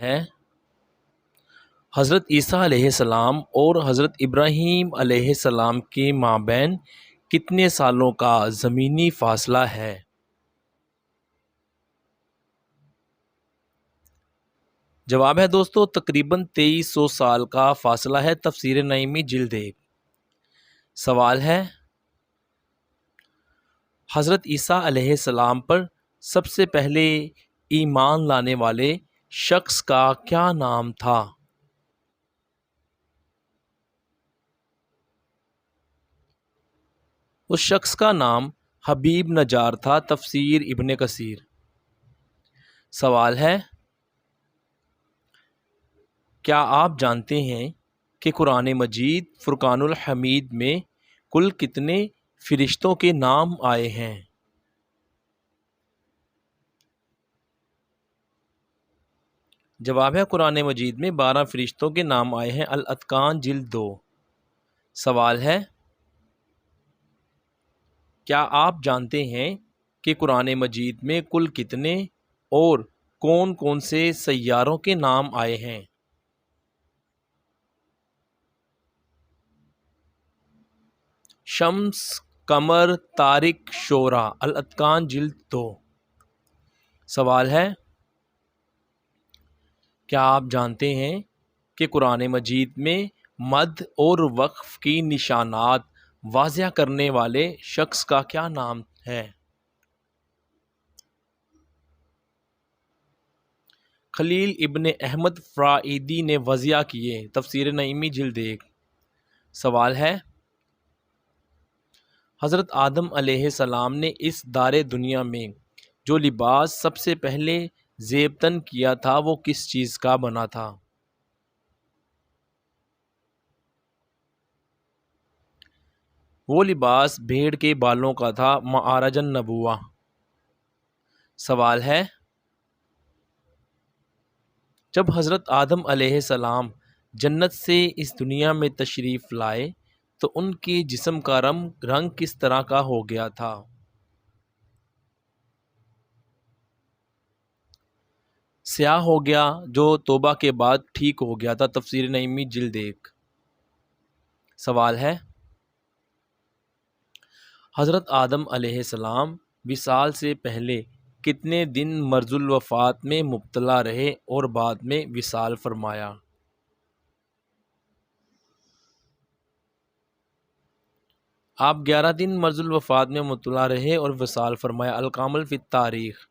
ہے حضرت عیسیٰ علیہ السلام اور حضرت ابراہیم علیہ السلام کے مابین کتنے سالوں کا زمینی فاصلہ ہے؟ جواب ہے دوستو تقریباً 2300 سال کا فاصلہ ہے۔ تفسیر نعیمی جلد 1۔ سوال ہے حضرت عیسیٰ علیہ السلام پر سب سے پہلے ایمان لانے والے شخص کا کیا نام تھا؟ اس شخص کا نام حبیب نجار تھا۔ تفسیر ابن کثیر۔ سوال ہے کیا آپ جانتے ہیں کہ قرآن مجید فرقان الحمید میں کل کتنے فرشتوں کے نام آئے ہیں؟ جواب ہے قرآن مجید میں 12 فرشتوں کے نام آئے ہیں۔ الاتقان جلد 2۔ سوال ہے کیا آپ جانتے ہیں کہ قرآن مجید میں کل کتنے اور کون کون سے سیاروں کے نام آئے ہیں؟ شمس، قمر، طارق، شعرا۔ الاتقان جلد 2۔ سوال ہے کیا آپ جانتے ہیں کہ قرآن مجید میں مد اور وقف کی نشانات واضح کرنے والے شخص کا کیا نام ہے؟ خلیل ابن احمد فرائیدی نے وضع کیے۔ تفسیر نعیمی جلد 1۔ سوال ہے حضرت آدم علیہ السلام نے اس دار دنیا میں جو لباس سب سے پہلے زیب تن کیا تھا وہ کس چیز کا بنا تھا؟ وہ لباس بھیڑ کے بالوں کا تھا۔ معارج النبوہ۔ سوال ہے جب حضرت آدم علیہ السلام جنت سے اس دنیا میں تشریف لائے تو ان کے جسم کا رنگ کس طرح کا ہو گیا تھا؟ سیاہ ہو گیا جو توبہ کے بعد ٹھیک ہو گیا تھا۔ تفسیر نعیمی جلد 1۔ سوال ہے حضرت آدم علیہ السلام وصال سے پہلے کتنے دن مرض الوفات میں مبتلا رہے اور بعد میں وصال فرمایا؟ آپ 11 دن مرض الوفات میں مبتلا رہے اور وصال فرمایا۔ الکامل فی التاریخ۔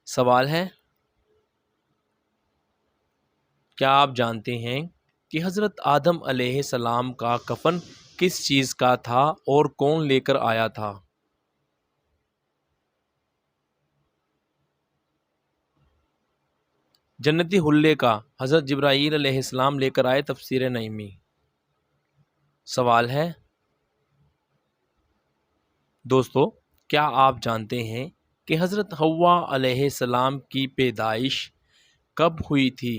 سوال ہے کیا آپ جانتے ہیں کہ حضرت آدم علیہ السلام کا کفن کس چیز کا تھا اور کون لے کر آیا تھا؟ جنتی حلے کا حضرت جبرائیل علیہ السلام لے کر آئے۔ تفسیر نعیمی۔ سوال ہے دوستو کیا آپ جانتے ہیں کہ حضرت حوا علیہ السلام کی پیدائش کب ہوئی تھی؟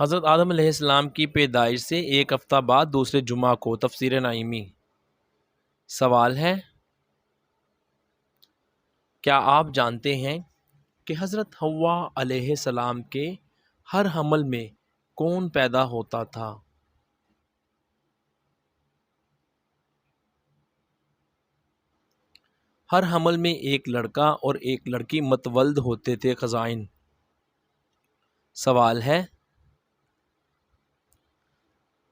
حضرت آدم علیہ السلام کی پیدائش سے ایک ہفتہ بعد دوسرے جمعہ کو۔ تفسیر نعیمی۔ سوال ہے کیا آپ جانتے ہیں کہ حضرت حوا علیہ السلام کے ہر حمل میں کون پیدا ہوتا تھا؟ ہر حمل میں ایک لڑکا اور ایک لڑکی متولد ہوتے تھے۔ خزائن۔ سوال ہے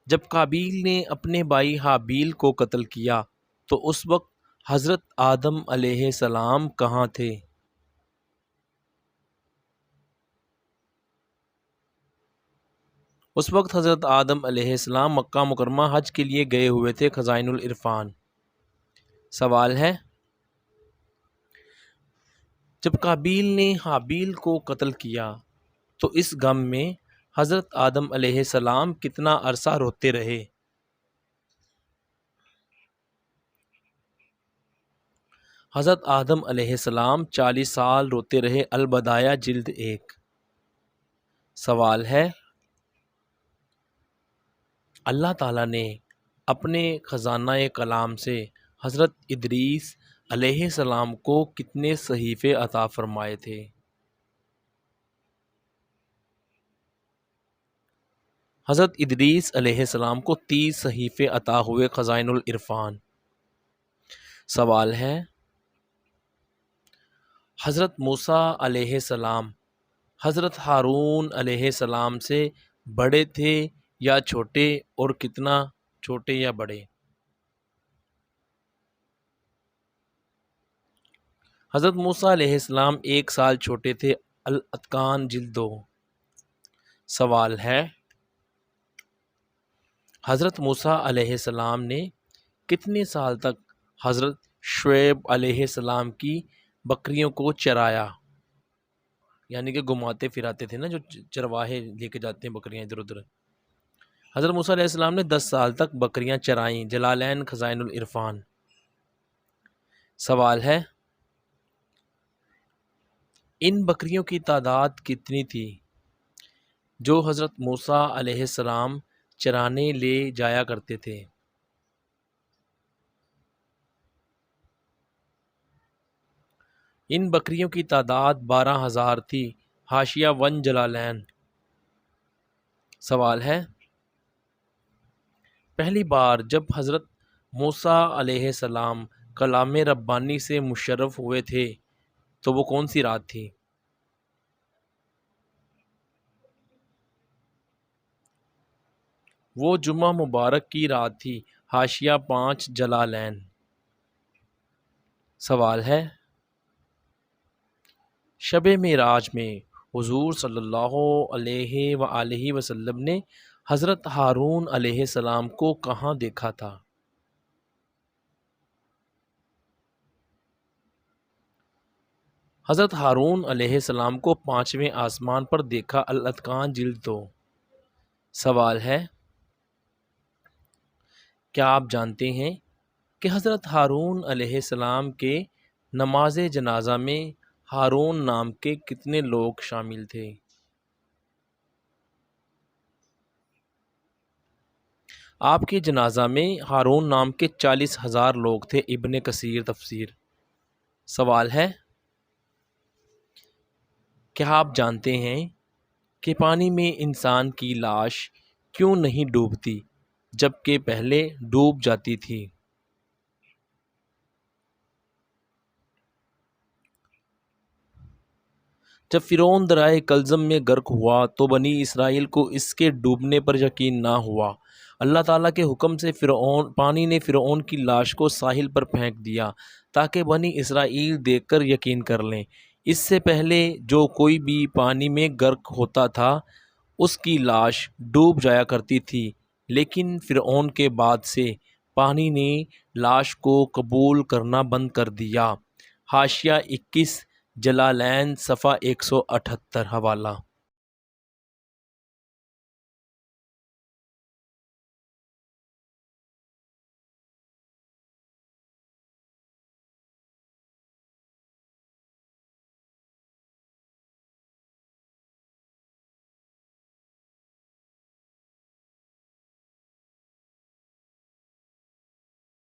جب قابیل نے اپنے بھائی حابیل کو قتل کیا تو اس وقت حضرت آدم علیہ السلام کہاں تھے؟ اس وقت حضرت آدم علیہ السلام مکہ مکرمہ حج کے لیے گئے ہوئے تھے۔ خزائن العرفان۔ سوال ہے جب قابیل نے حابیل کو قتل کیا تو اس غم میں حضرت آدم علیہ السلام کتنا عرصہ روتے رہے؟ حضرت آدم علیہ السلام 40 سال روتے رہے۔ البدایہ جلد 1۔ سوال ہے اللہ تعالیٰ نے اپنے خزانہ کلام سے حضرت ادریس علیہ السلام کو کتنے صحیفے عطا فرمائے تھے؟ حضرت ادریس علیہ السلام کو 30 صحیفے عطا ہوئے خزائن العرفان۔ سوال ہے، حضرت موسیٰ علیہ السلام حضرت ہارون علیہ السلام سے بڑے تھے یا چھوٹے، اور کتنا چھوٹے یا بڑے؟ حضرت موسیٰ علیہ السلام 1 سال چھوٹے تھے۔ الاتقان جلد 2۔ سوال ہے، حضرت موسیٰ علیہ السلام نے کتنے سال تک حضرت شعیب علیہ السلام کی بکریوں کو چرایا؟ یعنی کہ گھماتے پھراتے تھے نا، جو چرواہے لے کے جاتے ہیں بکریاں ادھر ادھر۔ حضرت موسیٰ علیہ السلام نے 10 سال تک بکریاں چرائیں۔ جلالین خزائن العرفان۔ سوال ہے، ان بکریوں کی تعداد کتنی تھی جو حضرت موسیٰ علیہ السلام چرانے لے جایا کرتے تھے؟ ان بکریوں کی تعداد 12,000 تھی۔ حاشیہ 1 جلالین۔ سوال ہے، پہلی بار جب حضرت موسیٰ علیہ السلام کلام ربانی سے مشرف ہوئے تھے تو وہ کون سی رات تھی؟ وہ جمعہ مبارک کی رات تھی۔ حاشیہ 5 جلالین۔ سوال ہے، شب معراج میں حضور صلی اللہ علیہ وآلہ وسلم نے حضرت ہارون علیہ السلام کو کہاں دیکھا تھا؟ حضرت ہارون علیہ السلام کو 5ویں آسمان پر دیکھا۔ الاتقان جلد 2۔ سوال ہے، کیا آپ جانتے ہیں کہ حضرت ہارون علیہ السلام کے نماز جنازہ میں ہارون نام کے کتنے لوگ شامل تھے؟ آپ کے جنازہ میں ہارون نام کے 40,000 لوگ تھے۔ ابن کثیر تفسیر۔ سوال ہے، کیا آپ جانتے ہیں کہ پانی میں انسان کی لاش کیوں نہیں ڈوبتی جبکہ پہلے ڈوب جاتی تھی؟ جب فرعون درائے کلزم میں غرق ہوا تو بنی اسرائیل کو اس کے ڈوبنے پر یقین نہ ہوا۔ اللہ تعالیٰ کے حکم سے پانی نے فرعون کی لاش کو ساحل پر پھینک دیا تاکہ بنی اسرائیل دیکھ کر یقین کر لیں۔ اس سے پہلے جو کوئی بھی پانی میں غرق ہوتا تھا اس کی لاش ڈوب جایا کرتی تھی، لیکن فرعون کے بعد سے پانی نے لاش کو قبول کرنا بند کر دیا۔ حاشیہ 21 جلالین صفحہ 178 حوالہ۔